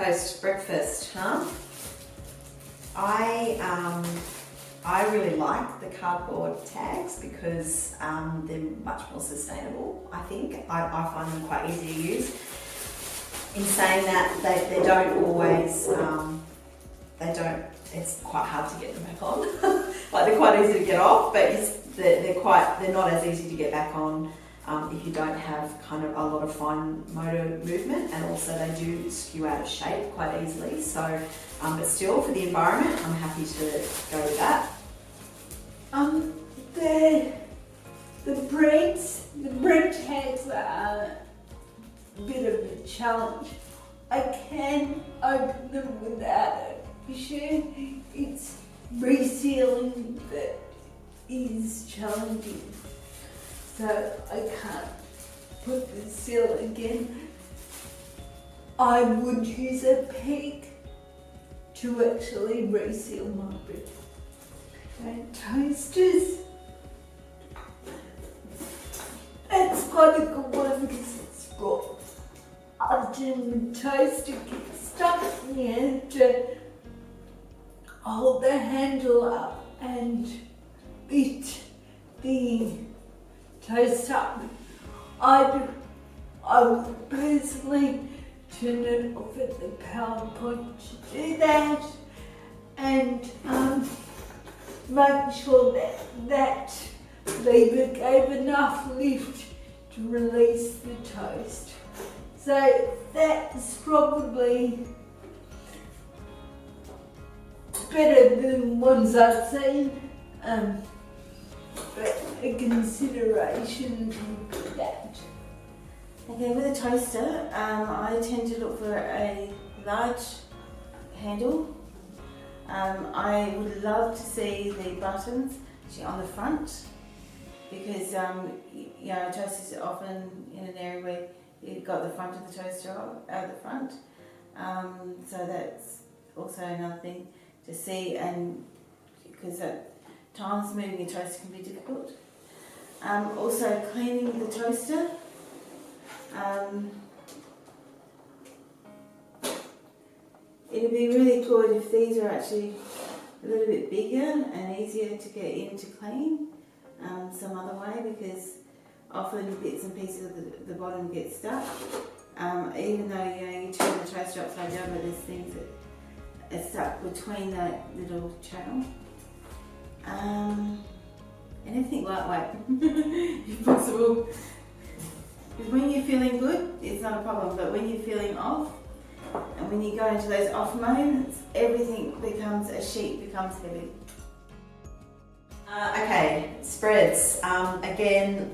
toast breakfast, huh? I really like the cardboard tags because they're much more sustainable, I think. I find them quite easy to use. In saying that, they don't always, it's quite hard to get them back on. Like, they're quite easy to get off, but they're not as easy to get back on if you don't have kind of a lot of fine motor movement, and also they do skew out of shape quite easily. So, but still, for the environment, I'm happy to go with that. The bread tags are a bit of a challenge. I can open them without a fissure. It's resealing that is challenging. So I can't put the seal again. I would use a peg to actually reseal my bread. And toasters, it's quite a good one because it's got a German toaster gets stuck in the end to hold the handle up and lift the toast up. I would personally turn it off at the power point to do that, and make sure that lever gave enough lift to release the toast. So that's probably better than ones I've seen, but a consideration would be that. Okay, with a toaster, I tend to look for a large handle. I would love to see the buttons actually on the front, because toasters are often in an area where you've got the front of the toaster out the front. So that's also another thing to see, and because at times moving a toaster can be difficult. Also cleaning the toaster. It'd be really good if these are actually a little bit bigger and easier to get in to clean some other way, because often bits and pieces of the bottom get stuck. Even though you turn the toaster upside down, but there's things that are stuck between that little channel. And everything lightweight if possible. Because when you're feeling good, it's not a problem, but when you're feeling off, and when you go into those off moments, everything becomes, a sheet becomes heavy. Okay, spreads. Again,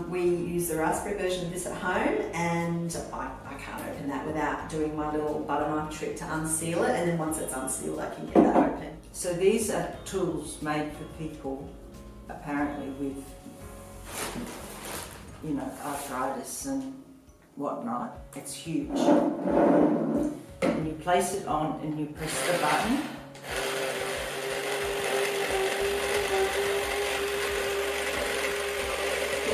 we use the raspberry version of this at home, and I can't open that without doing my little butter knife trick to unseal it, and then once it's unsealed I can get that open. So these are tools made for people apparently with, arthritis and whatnot. It's huge. And you place it on and you press the button.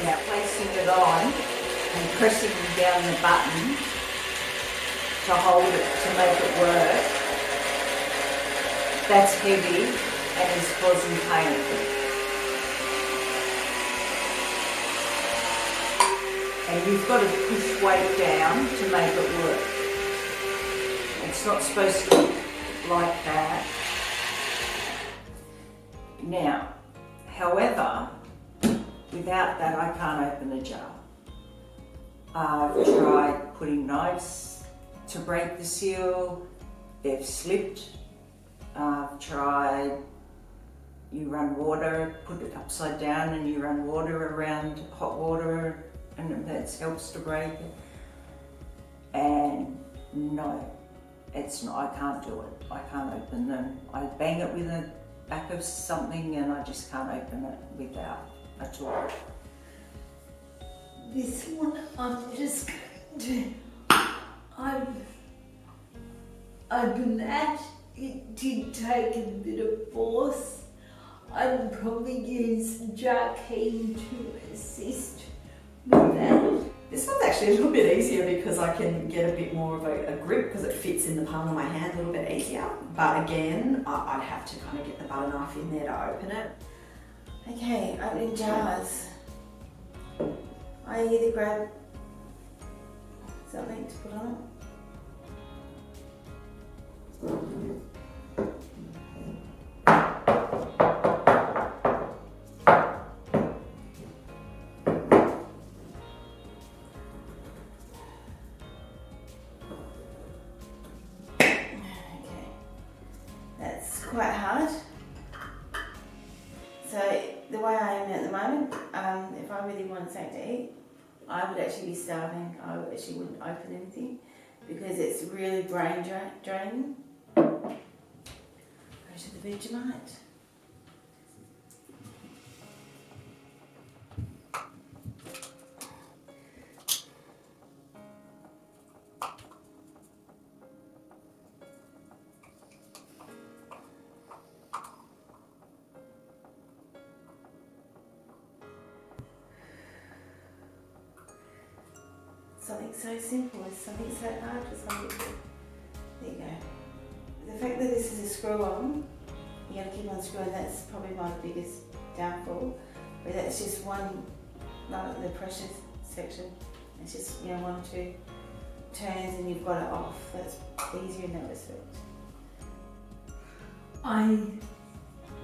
Now placing it on and pressing down the button to hold it, to make it work, that's heavy and is causing pain. And you've got to push weight down to make it work. It's not supposed to look like that. Now, however, without that I can't open a jar. I've tried putting knives to break the seal, they've slipped. I've tried, you run water, put it upside down and you run water around hot water, and that helps to break it. And no, it's not, I can't do it. I can't open them. I bang it with the back of something and I just can't open it without a tool. This one I'm just going to open that. It did take a bit of force. I'd probably use the jar key to assist with that. This one's actually a little bit easier because I can get a bit more of a grip because it fits in the palm of my hand a little bit easier. But again, I'd have to kind of get the butter knife in there to open it. Okay, opening jars. I either grab something to put on it. Okay, that's quite hard. So the way I am at the moment, if I really want something to eat, I would actually be starving. I actually wouldn't open anything because it's really brain draining. Go to the Vegemite. Something so simple is something so hard for some people. There you go. The fact that this is a screw on, you got to keep on screwing, that's probably my biggest downfall. But that's just one, like the pressure section. It's just, 1 or 2 turns and you've got it off. That's easier in that respect.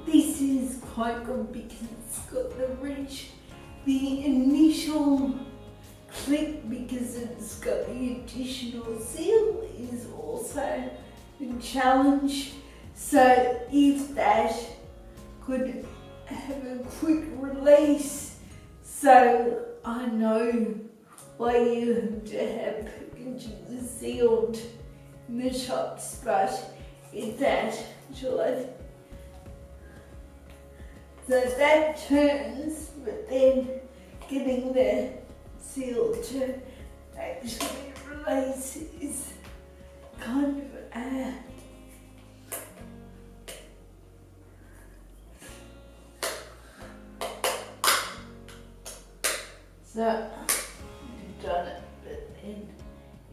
This is quite good because it's got the reach. The initial click, because it's got the additional seal, is also a challenge. So if that could have a quick release, so I know why you have to have packages sealed in the shops, but it's that short. So that turns, but then getting the seal to actually release is kind of so I've done it, but then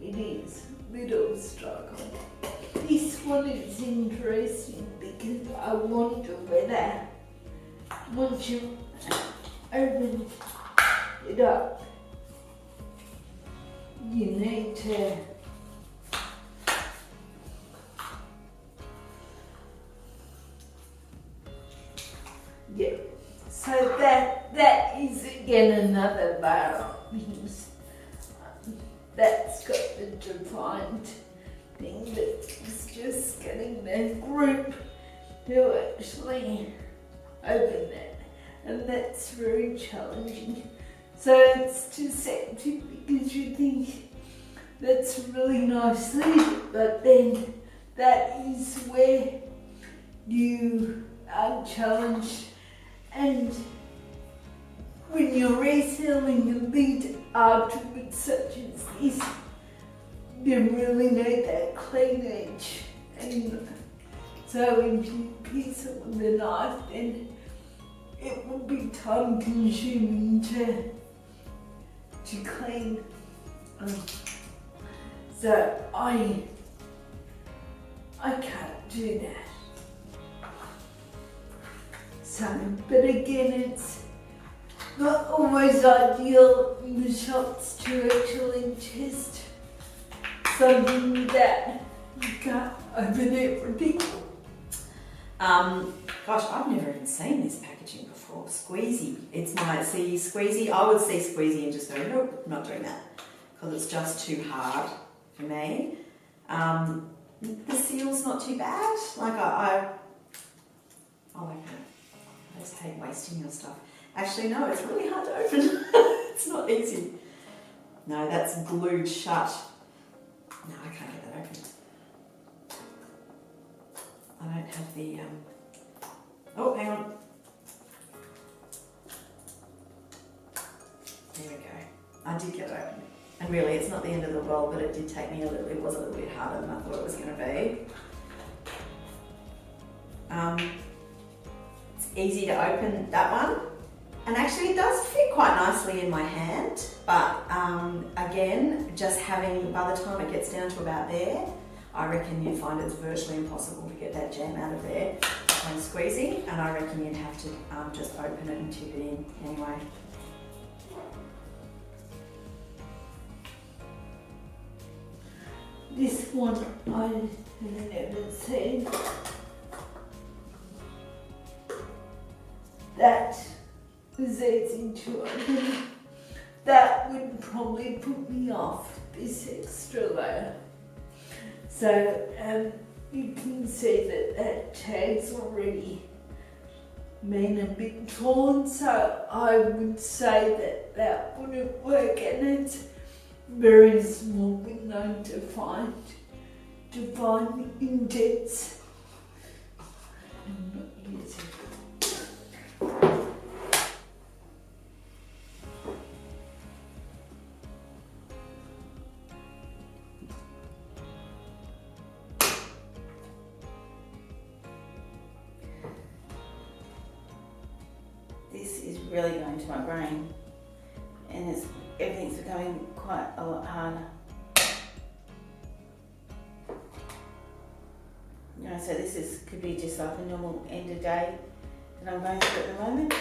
it is a little struggle. This one is interesting because I wonder whether once you open it up, you need to so that is again another bar of things. That's got the defined thing, but it's just getting the group to actually open that, and that's very challenging. So it's deceptive because you think that's really nicely, but then that is where you are challenged. And when you're reselling a big artwork such as this, you really need that clean edge. And so if you pierce it with a knife, then it will be time consuming to clean. So I can't do that. So, but again, it's not always ideal in the shops to actually test something that you can't open everything. Gosh, I've never even seen this packaging before. Squeezy. It's my squeezy. I would see squeezy and just go, nope, not doing that, because it's just too hard for me. The seal's not too bad. Like I like it. I just hate wasting your stuff. Actually, no, it's really hard to open. It's not easy. No, that's glued shut. No, I can't get that open. I don't have the, oh, hang on. There we go. I did get it open. And really, it's not the end of the world, but it did take me it was a little bit harder than I thought it was going to be. It's easy to open that one. And actually it does fit quite nicely in my hand, but again, just having, by the time it gets down to about there, I reckon you'd find it's virtually impossible to get that jam out of there when squeezing, and I reckon you'd have to just open it and tip it in anyway. This one I've never seen. That is easy to open. That would probably put me off this extra layer. So you can see that tag's already been a bit torn, so I would say that wouldn't work, and it's very small with no defined indents. I'm not using. This is really going to my brain, and everything's becoming quite a lot harder. You know, so this could be just like a normal end of day that I'm going through at the moment.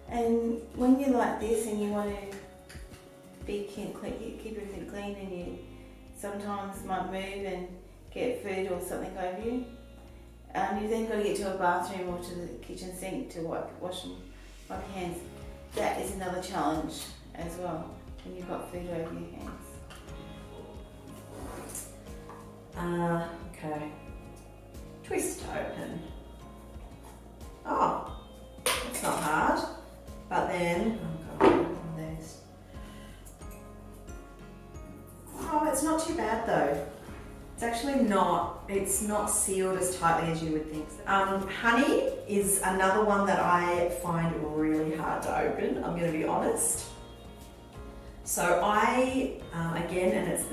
And when you're like this and you want to keep everything clean, and you sometimes might move and get food or something over you, you've then got to get to a bathroom or to the kitchen sink to wash your hands. That is another challenge as well when you've got food over your hands. Okay. Twist open. Oh, it's not hard. But then, oh God, there's. Oh, it's not too bad though. It's actually not. It's not sealed as tightly as you would think. Honey is another one that I find really hard to open. I'm going to be honest. So I, again, and it's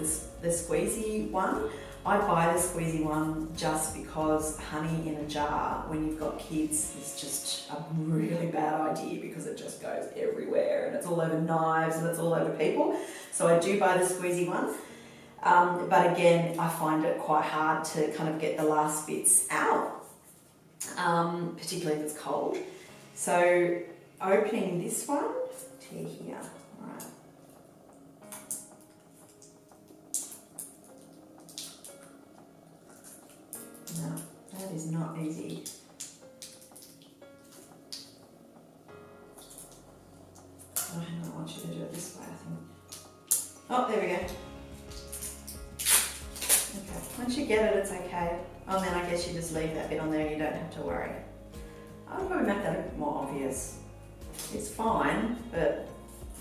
the squeezy one. I buy the squeezy one just because honey in a jar when you've got kids is just a really bad idea, because it just goes everywhere and it's all over knives and it's all over people. So I do buy the squeezy one. But again, I find it quite hard to kind of get the last bits out, particularly if it's cold. So opening this one to here, all right. No, that is not easy. Oh, hang on, I want you to do it this way, I think. Oh, there we go. Okay, once you get it, it's okay. Oh, and then I guess you just leave that bit on there and you don't have to worry. I'll probably make that a bit more obvious. It's fine, but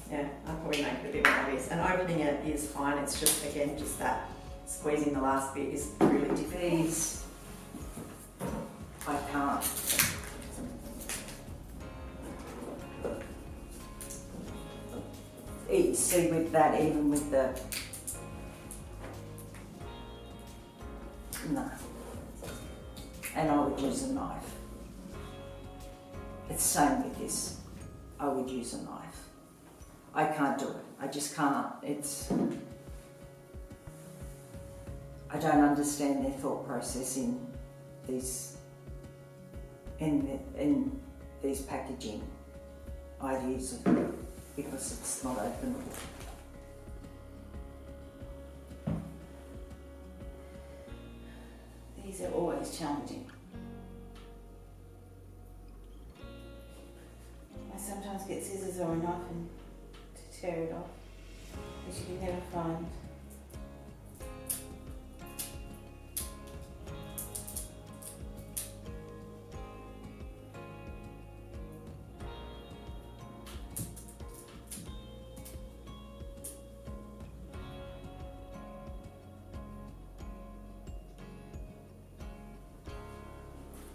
yeah, I'll probably make it a bit more obvious. And opening it is fine, it's just, again, just that squeezing the last bit is really difficult. I can't. See, with that, even with the... No. And I would use a knife. It's the same with this. I would use a knife. I can't do it. I just can't. I don't understand their thought process in these packaging. I'd use it because it's not openable. These are always challenging. I sometimes get scissors or a knife and to tear it off, which you can never find.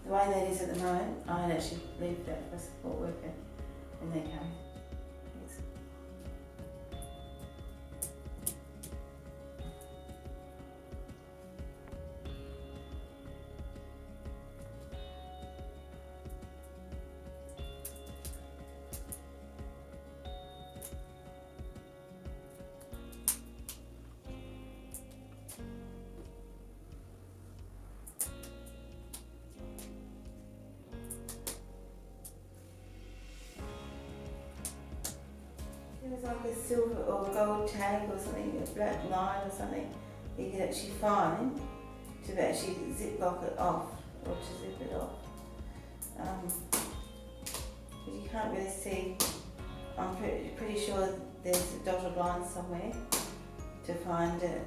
The way that is at the moment, I'd actually leave that for a support worker when they come. Yes. There's like a silver or gold tag or something, a black line or something you can actually find to actually zip lock it off or to zip it off. But you can't really see. I'm pretty sure there's a dotted line somewhere to find it,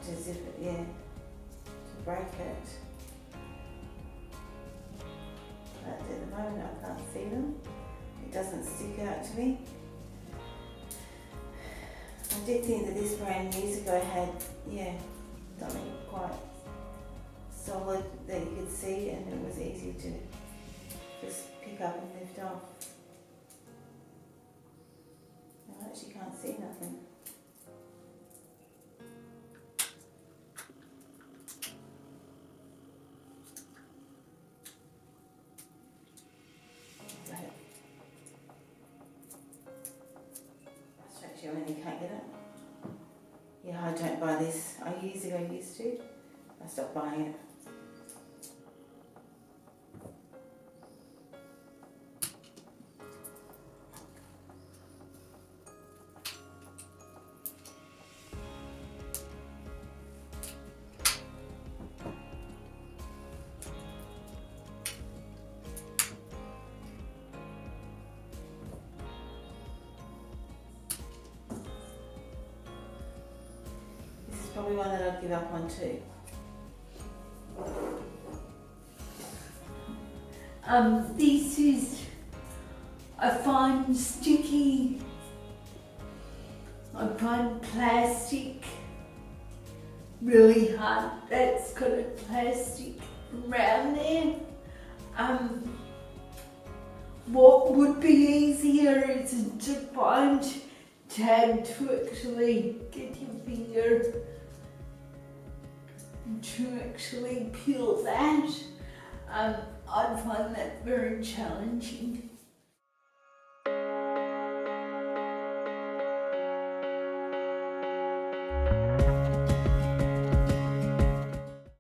to zip it, yeah, to break it. But at the moment I can't see them. It doesn't stick out to me. I did think that this brand years ago had, yeah, something quite solid that you could see and it was easy to just pick up and lift off. I actually can't see nothing. Stretch you when you can't get it. Yeah, I don't buy this. I years ago used to. I stopped buying it. Probably one that I'd give up on too. This is, I find sticky, I find plastic really hard. That's got a plastic around there. What would be easier is to find tab to actually get your finger to actually peel that. I'd find that very challenging.